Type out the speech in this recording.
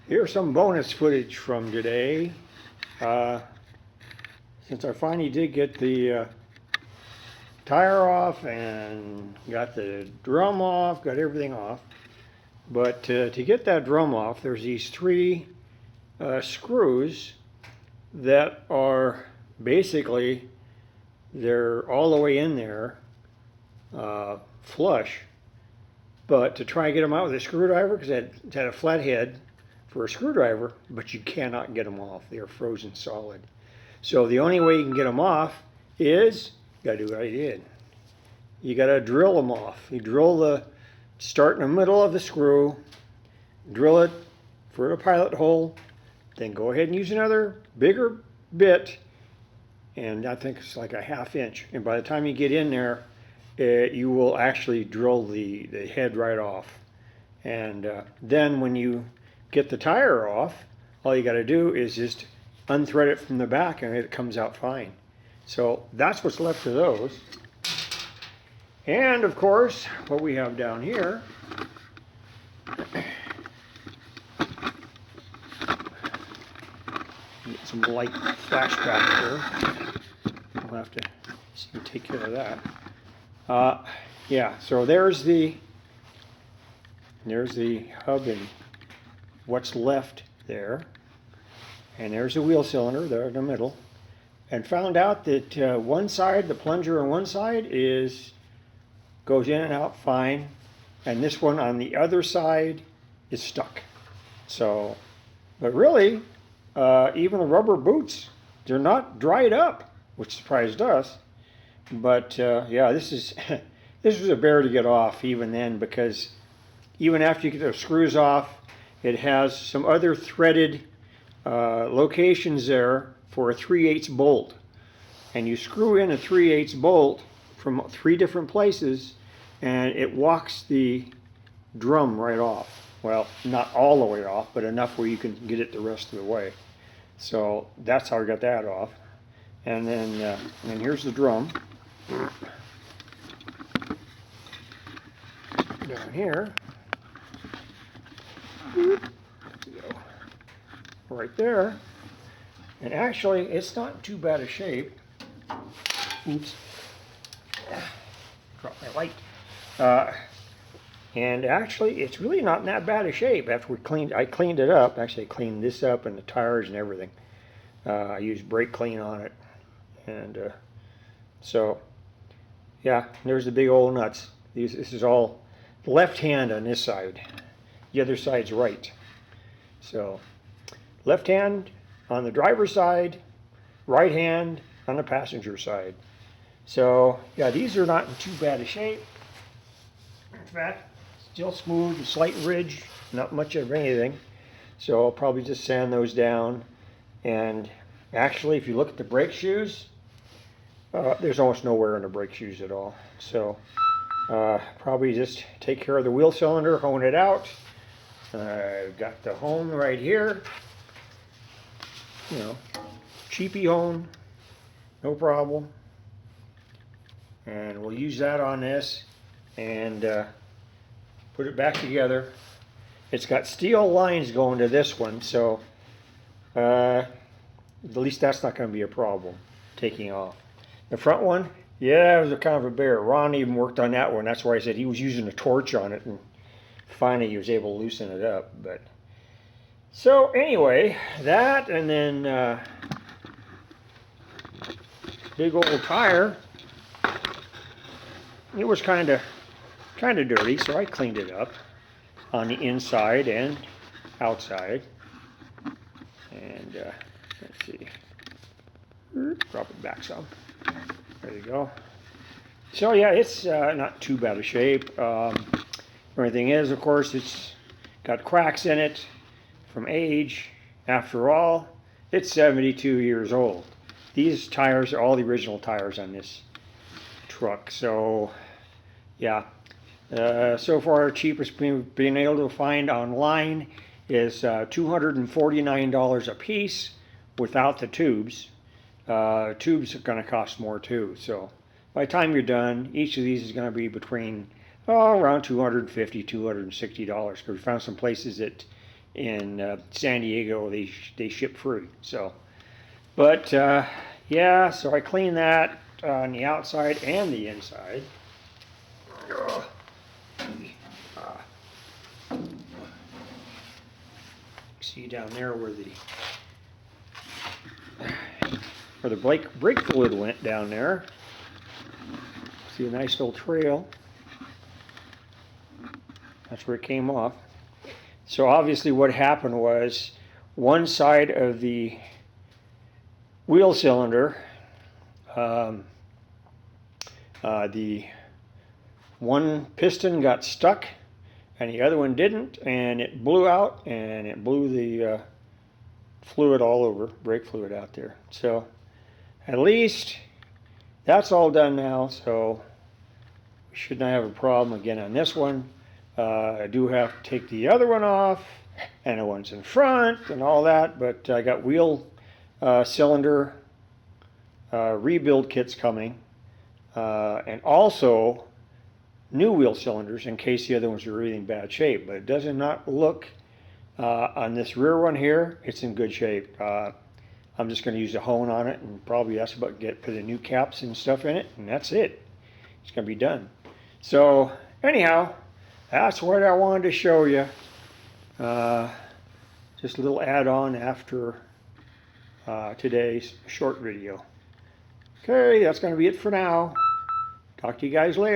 Here's some bonus footage from today. Since I finally did get the tire off and got the drum off, got everything off. But to get that drum off, there's these three screws that are basically, they're all the way in there, flush. But to try and get them out with a screwdriver, because it had a flat head for a screwdriver, but you cannot get them off. They are frozen solid. So the only way you can get them off is, you gotta do what I did. You gotta drill them off. You drill the, start in the middle of the screw, drill it for a pilot hole, then go ahead and use another bigger bit, and I think it's like a 1/2 inch. And by the time you get in there, you will actually drill the head right off. And then when you get the tire off, all you got to do is just unthread it from the back and it comes out fine. So that's what's left of those. And of course, what we have down here, get some light flashback here. We'll have to see, take care of that. Yeah, so there's the hub and what's left there, and there's the wheel cylinder there in the middle, and found out that one side, the plunger on one side goes in and out fine, and this one on the other side is stuck. So, but really, even the rubber boots, they're not dried up, which surprised us. But yeah, this was a bear to get off even then, because even after you get the screws off, it has some other threaded locations there for a 3/8 bolt. And you screw in a 3/8 bolt from 3 different places, and it walks the drum right off. Well, not all the way off, but enough where you can get it the rest of the way. So that's how I got that off. And then and here's the drum. Down here, right there, and actually it's not in too bad a shape. Oops, dropped my light. And actually it's really not in that bad a shape. After I cleaned it up. Actually, I cleaned this up and the tires and everything. I used Brake Kleen on it, and so yeah, there's the big old nuts. This is all left hand on this side. The other side's right. So left hand on the driver's side, right hand on the passenger side. So yeah, these are not in too bad a shape. In fact, still smooth, a slight ridge, not much of anything. So I'll probably just sand those down. And actually, if you look at the brake shoes, there's almost no wear in the brake shoes at all. So probably just take care of the wheel cylinder, hone it out. I've got the hone right here. You know, cheapy hone, no problem. And we'll use that on this and put it back together. It's got steel lines going to this one, so at least that's not going to be a problem taking off. The front one, yeah, it was a kind of a bear. Ron even worked on that one. That's why I said he was using a torch on it, and finally he was able to loosen it up. But so anyway, that, and then big old tire. It was kind of dirty, so I cleaned it up on the inside and outside. And let's see, drop it back some. There you go. So yeah, it's not too bad a shape. Only thing is, of course, it's got cracks in it from age. After all, it's 72 years old. These tires are all the original tires on this truck. So yeah, so far cheapest being able to find online is $249 a piece without the tubes. Tubes are going to cost more too. So by the time you're done, each of these is going to be between around $250, $260. Because we found some places that in San Diego, they ship free. So, but yeah, so I cleaned that on the outside and the inside. See down there where the brake fluid went down there. See a nice little trail. That's where it came off. So obviously what happened was one side of the wheel cylinder, the one piston got stuck and the other one didn't, and it blew out, and it blew the fluid all over, brake fluid out there. So at least that's all done now, so we should not have a problem again on this one. I do have to take the other one off, and the one's in front and all that, but I got wheel cylinder rebuild kits coming, and also new wheel cylinders in case the other ones are really in bad shape. But it does not look on this rear one here, it's in good shape. I'm just going to use a hone on it, and probably that's about put the new caps and stuff in it, and that's it. It's going to be done. So anyhow, that's what I wanted to show you. Just a little add-on after today's short video. Okay, that's going to be it for now. Talk to you guys later.